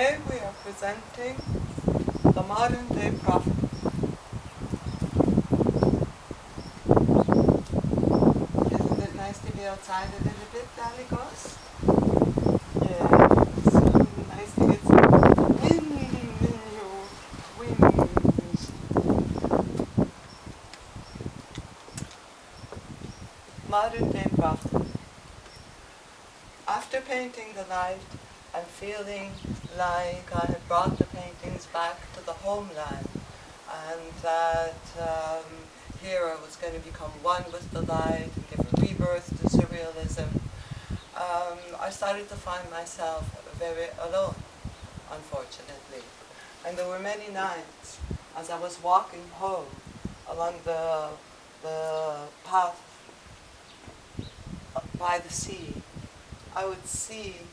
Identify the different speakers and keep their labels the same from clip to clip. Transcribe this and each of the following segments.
Speaker 1: Today we are presenting the modern day prophet. Isn't it nice to be outside a little bit, DaliGhost? Yeah, it's so nice to get some wind in your wings. Modern day prophet. After painting the night, I'm feeling like I had brought the paintings back to the homeland, and that here I was going to become one with the light and give a rebirth to surrealism. I started to find myself very alone, unfortunately. And there were many nights as I was walking home along the path by the sea, I would see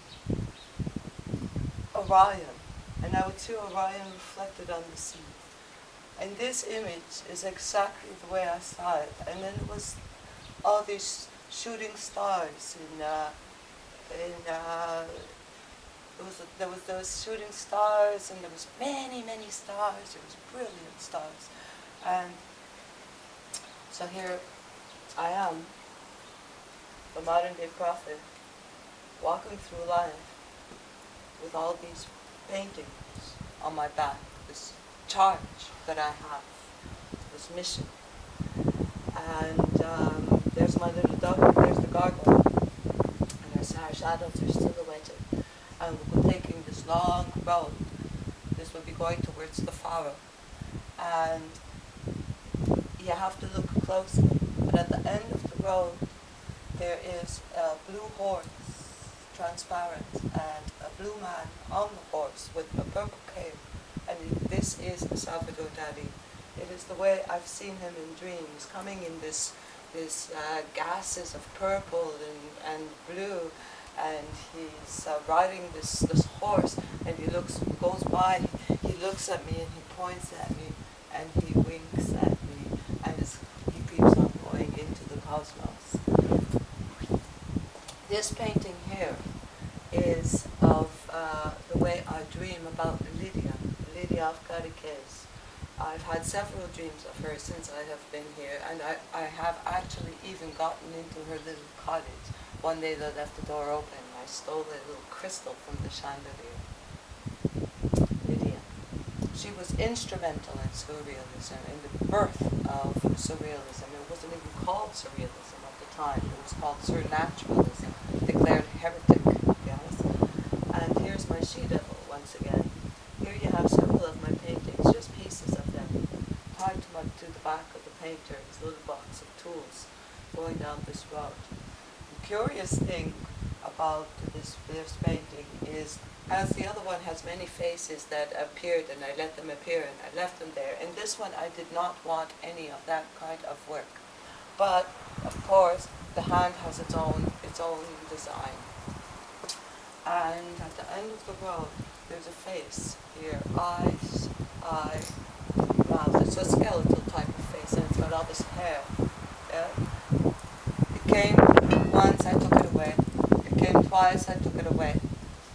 Speaker 1: Orion, and I would see Orion reflected on the sea. And this image is exactly the way I saw it. And then it was all these shooting stars there was those shooting stars, and there was many stars. It was brilliant stars. And so here I am, the modern day prophet, walking through life with all these paintings on my back, this charge that I have, this mission. And there's my little dog, there's the gargoyle, and our shadows are silhouetted. And we're taking this long road. This will be going towards the Pharaoh. And you have to look closely. But at the end of the road, there is a blue horse, transparent, and a blue man on the horse with a purple cape. And this is Salvador Dali. It is the way I've seen him in dreams, coming in this gases of purple and blue, and he's riding this horse, and he goes by, he looks at me, and he points at me, and he winks at me, and he keeps on going into the cosmos. This painting here is of the way I dream about Lydia of Cadaques. I've had several dreams of her since I have been here, and I have actually even gotten into her little cottage. One day they left the door open, and I stole a little crystal from the chandelier. Lydia. She was instrumental in surrealism, in the birth of surrealism. It wasn't even called surrealism at the time. It was called surnaturalism, declared heretic. Yes. And here's my she-devil once again. Here you have several of my paintings, just pieces of them, tied to the back of the painter, his little box of tools, going down this road. The curious thing about this painting is, as the other one has many faces that appeared, and I let them appear, and I left them there. In this one, I did not want any of that kind of work. But, of course, the hand has its own design. And at the end of the road, there's a face here, eyes, eye, mouth. It's a skeletal type of face, and it's got all this hair. Yeah? It came once, I took it away. It came twice, I took it away.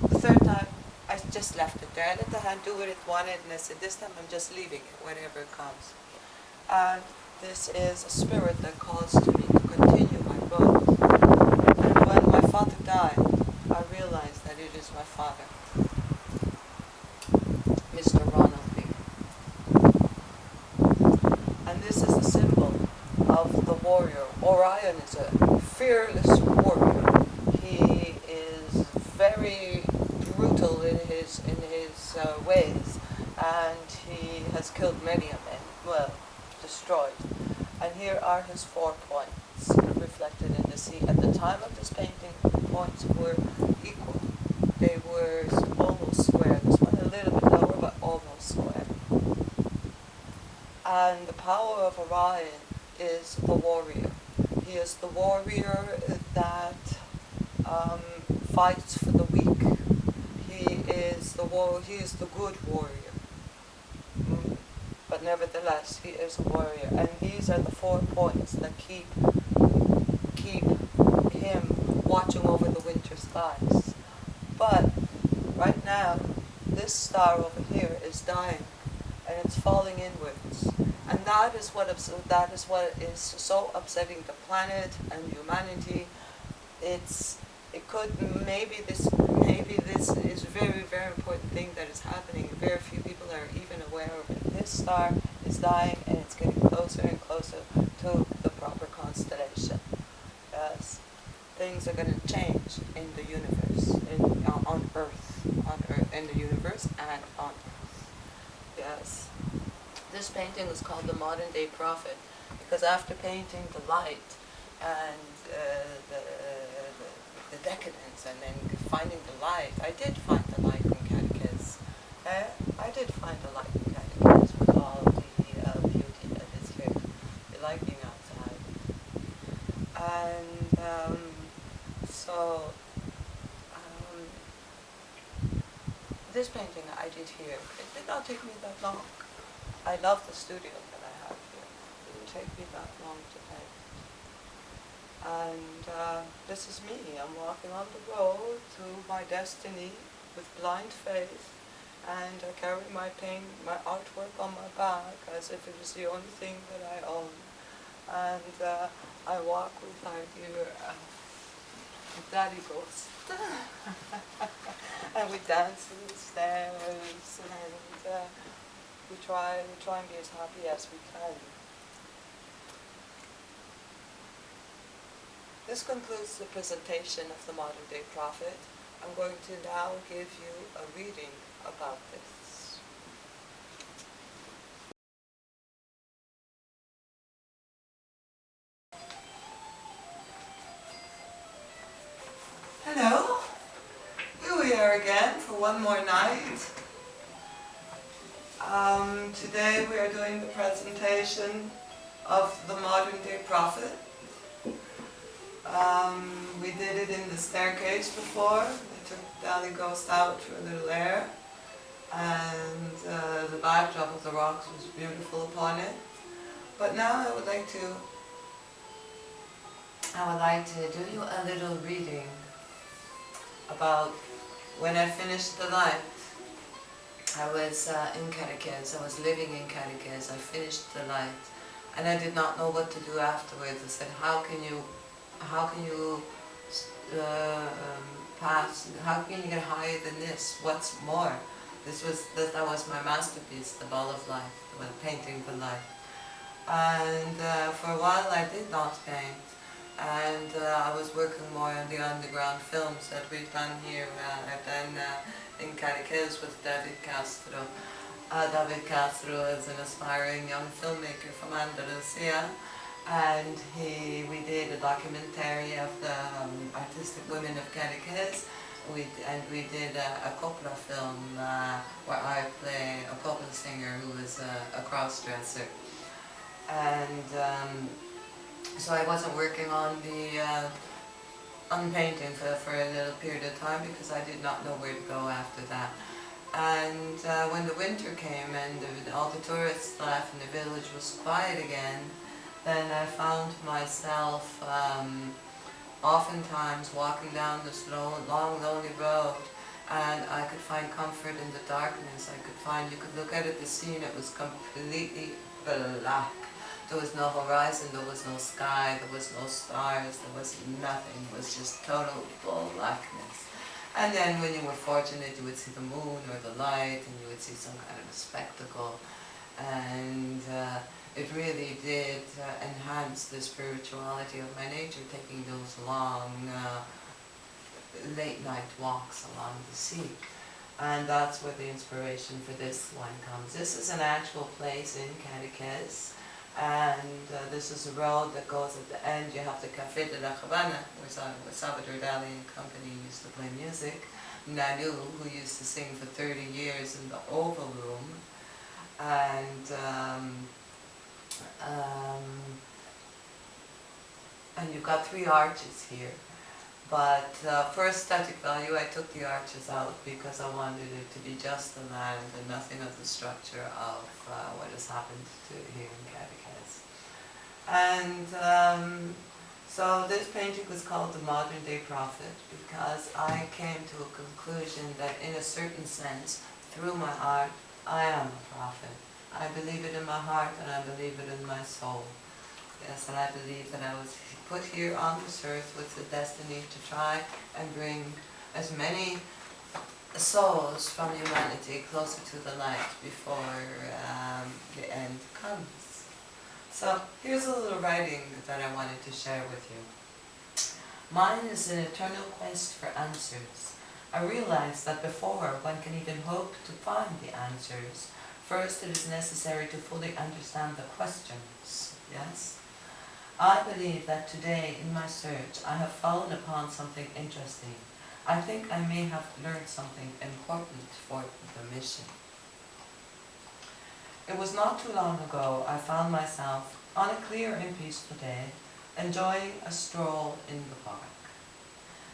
Speaker 1: The third time, I just left it there. I let the hand do what it wanted, and I said, this time I'm just leaving it, wherever it comes. And this is a spirit that calls to me to continue my road. And when my father died, I realized that it is my father, Mr. Ronald Lee. And this is a symbol of the warrior. Orion is a fearless warrior. He is very brutal in his ways, and he has killed many a man, well, destroyed. And here are his 4 points reflected in the sea. At the time of this painting, the points were equal. They were almost square. This one a little bit lower, but almost square. And the power of Orion is the warrior. He is the warrior that fights for the weak. He is the good warrior. But nevertheless, he is a warrior. And these are the 4 points that keep him watching over the winter skies. But right now, this this star over here is dying, and it's falling inwards. And that is what is so upsetting the planet and humanity. It could maybe this is a very, very important thing that is happening. Very few people are even aware of it. This star is dying, and it's getting closer and closer to the proper constellation. Yes, things are going to change in the universe, on Earth, in the universe and on Earth. Yes. This painting is called The Modern Day Prophet because after painting the light and the decadence and then finding the light, I did find the light in Cadaques. I did find the light in Cadaques with all the beauty that is here. I like being outside. And this painting I did here, it did not take me that long. I love the studio that I have here. It didn't take me that long to paint. And this is me. I'm walking on the road to my destiny with blind faith, and I carry my artwork on my back as if it is the only thing that I own. And I walk with our dear DaliGhost. And we dance through the stairs, and we try and be as happy as we can. This concludes the presentation of the Modern Day Prophet. I'm going to now give you a reading about this. Hello, here we are again for one more night. Today we are doing the presentation of the Modern Day Prophet. We did it in the staircase before. We took DaliGhost out for a little air, and the backdrop of the rocks was beautiful upon it. But now I would like to do you a little reading about when I finished the light. I was in Cadaques. I was living in Cadaques. I finished the light, and I did not know what to do afterwards. I said, how can you get higher than this? What's more? That was my masterpiece, the ball of light, the painting the light. And for a while I did not paint, and I was working more on the underground films that we've done here. I've done in Cadaques with David Castro. David Castro is an aspiring young filmmaker from Andalusia, and we did a documentary of the artistic women of Cadaques. We did a copla film where I play a copla singer who is a cross-dresser. And so I wasn't working on painting for a little period of time because I did not know where to go after that. And when the winter came and all the tourists left and the village was quiet again, then I found myself oftentimes walking down this long, lonely road, and I could find comfort in the darkness. You could look out at the scene, it was completely black. There was no horizon, there was no sky, there was no stars, there was nothing. It was just total blackness. And then when you were fortunate, you would see the moon or the light, and you would see some kind of a spectacle. And it really did enhance the spirituality of my nature, taking those long late night walks along the sea. And that's where the inspiration for this one comes. This is an actual place in Cadaques, and this is a road that goes at the end. You have the Café de la Habana, where Salvador Dali and company used to play music. Nanu, who used to sing for 30 years in the Oval Room. And you've got 3 arches here. But for aesthetic value, I took the arches out because I wanted it to be just the land and nothing of the structure of what has happened to here in Cadaques. And so this painting was called The Modern Day Prophet because I came to a conclusion that in a certain sense, through my art, I am a prophet. I believe it in my heart and I believe it in my soul. Yes, and I believe that I was put here on this earth with the destiny to try and bring as many souls from humanity closer to the light before the end comes. So here's a little writing that I wanted to share with you. Mine is an eternal quest for answers. I realize that before one can even hope to find the answers, first it is necessary to fully understand the questions, yes? I believe that today in my search I have fallen upon something interesting. I think I may have learned something important for the mission. It was not too long ago I found myself, on a clear and peaceful day, enjoying a stroll in the park.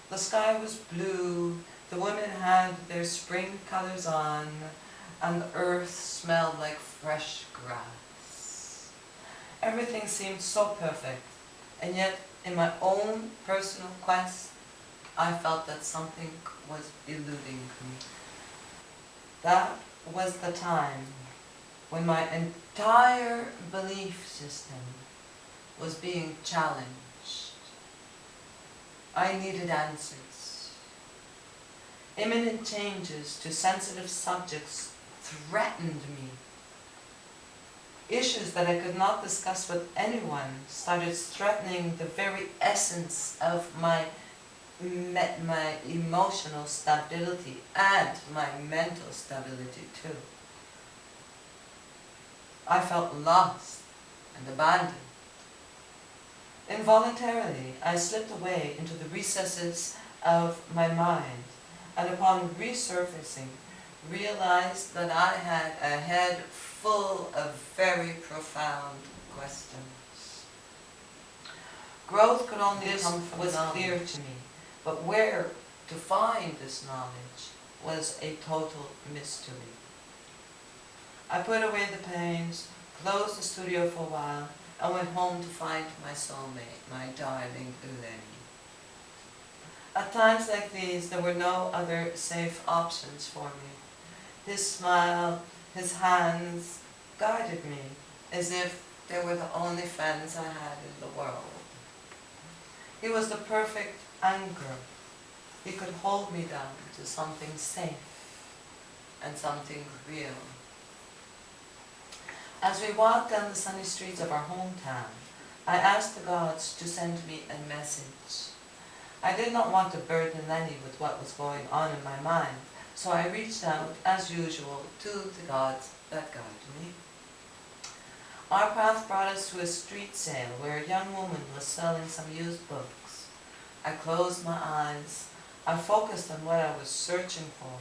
Speaker 1: The sky was blue, the women had their spring colors on, and the earth smelled like fresh grass. Everything seemed so perfect, and yet in my own personal quest, I felt that something was eluding me. That was the time when my entire belief system was being challenged. I needed answers. Imminent changes to sensitive subjects threatened me. Issues that I could not discuss with anyone started threatening the very essence of my emotional stability and my mental stability too. I felt lost and abandoned. Involuntarily, I slipped away into the recesses of my mind, and upon resurfacing, realized that I had a head full of very profound questions. Growth could only come from was clear to me, but where to find this knowledge was a total mystery. I put away the pains, closed the studio for a while, and went home to find my soulmate, my darling Elaine. At times like these, there were no other safe options for me. His smile, his hands guided me as if they were the only friends I had in the world. He was the perfect anchor. He could hold me down to something safe and something real. As we walked down the sunny streets of our hometown, I asked the gods to send me a message. I did not want to burden Lenny with what was going on in my mind, so I reached out, as usual, to the gods that guided me. Our path brought us to a street sale where a young woman was selling some used books. I closed my eyes, I focused on what I was searching for,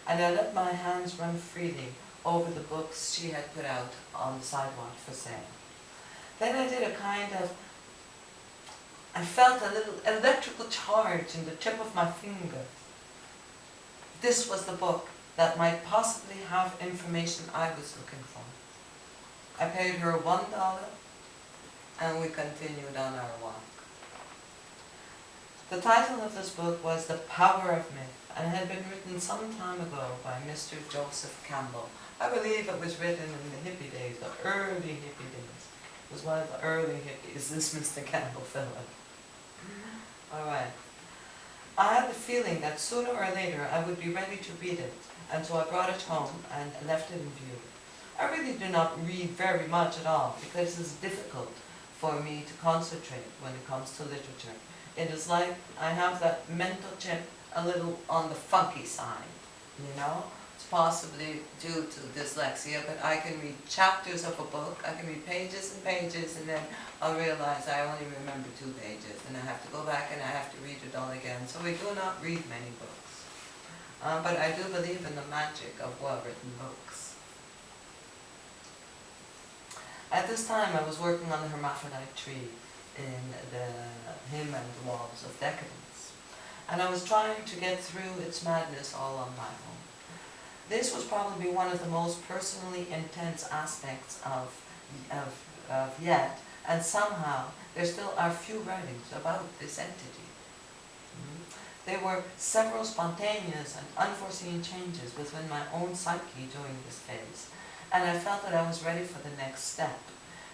Speaker 1: and I let my hands run freely over the books she had put out on the sidewalk for sale. Then I did I felt a little electrical charge in the tip of my finger. This was the book that might possibly have information I was looking for. I paid her $1 and we continued on our walk. The title of this book was The Power of Myth and had been written some time ago by Mr. Joseph Campbell. I believe it was written in the hippie days, the early hippie days. It was one of the early hippies, this Mr. Campbell fellow. All right. I had the feeling that sooner or later I would be ready to read it, and so I brought it home and left it in view. I really do not read very much at all because it is difficult for me to concentrate when it comes to literature. It is like I have that mental chip a little on the funky side, you know? It's possibly due to dyslexia, but I can read chapters of a book, I can read pages and pages, and then I'll realize I only remember 2 pages, and I have to go back and I have to read it all again. So we do not read many books. But I do believe in the magic of well-written books. At this time I was working on the hermaphrodite tree in the Hymn and the Walls of Decadence, and I was trying to get through its madness all on my own. This was probably one of the most personally intense aspects of yet, and somehow there still are few writings about this entity. There were several spontaneous and unforeseen changes within my own psyche during this phase, and I felt that I was ready for the next step.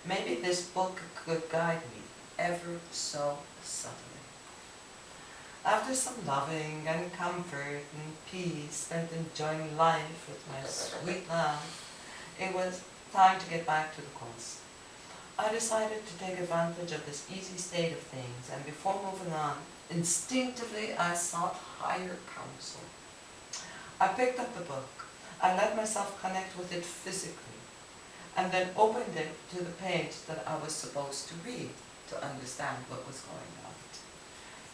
Speaker 1: Maybe this book could guide me ever so subtly. After some loving and comfort and peace spent enjoying life with my sweet love, it was time to get back to the course. I decided to take advantage of this easy state of things, and before moving on, instinctively I sought higher counsel. I picked up the book. I let myself connect with it physically, and then opened it to the page that I was supposed to read to understand what was going on.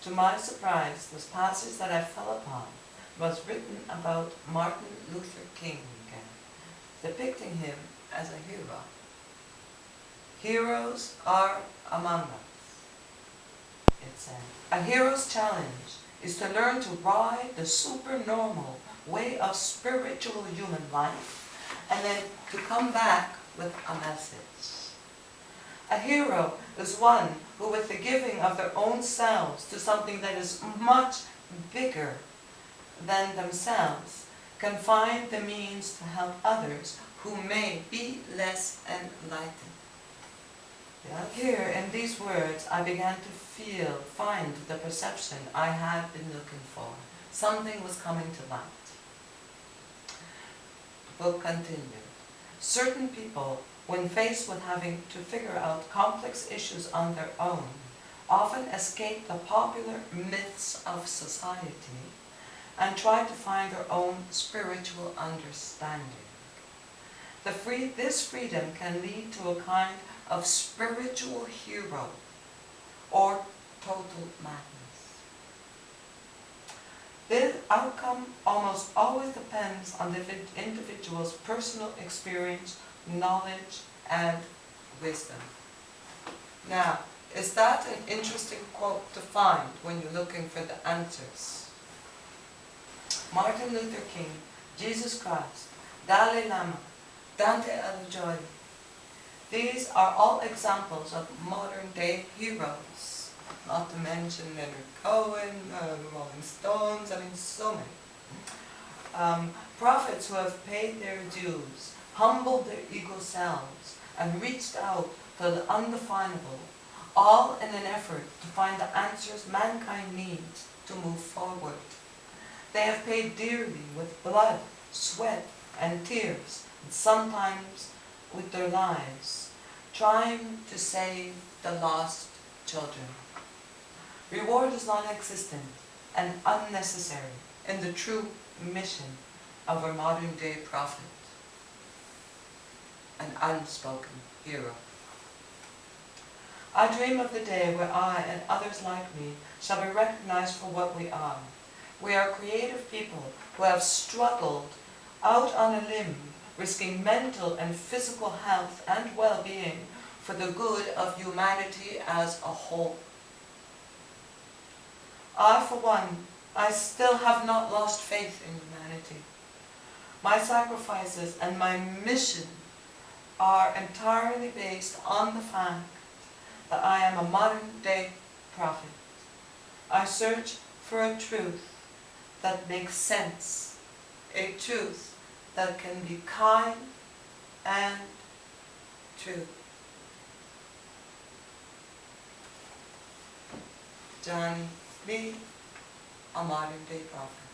Speaker 1: To my surprise, this passage that I fell upon was written about Martin Luther King again, depicting him as a hero. Heroes are among us, it said. A hero's challenge is to learn to ride the supernormal way of spiritual human life and then to come back with a message. A hero is one who, with the giving of their own selves to something that is much bigger than themselves, can find the means to help others who may be less enlightened. Here, in these words, I began to find the perception I had been looking for. Something was coming to light. The book continued. Certain people, when faced with having to figure out complex issues on their own, often escape the popular myths of society and try to find their own spiritual understanding. This freedom can lead to a kind of spiritual hero or total madness. The outcome almost always depends on the individual's personal experience, knowledge, and wisdom. Now, is that an interesting quote to find when you're looking for the answers? Martin Luther King, Jesus Christ, Dalai Lama, Dante Alighieri. These are all examples of modern-day heroes, not to mention Leonard Cohen, the Rolling Stones, so many. Prophets who have paid their dues, humbled their ego selves, and reached out to the undefinable, all in an effort to find the answers mankind needs to move forward. They have paid dearly with blood, sweat, and tears, and sometimes with their lives, trying to save the lost children. Reward is non-existent and unnecessary in the true mission of our modern-day prophet, an unspoken hero. I dream of the day where I and others like me shall be recognized for what we are. We are creative people who have struggled out on a limb, risking mental and physical health and well-being for the good of humanity as a whole. I, for one, I still have not lost faith in humanity. My sacrifices and my mission are entirely based on the fact that I am a modern-day prophet. I search for a truth that makes sense, a truth that can be kind and true. Johnie Lee, a modern-day prophet.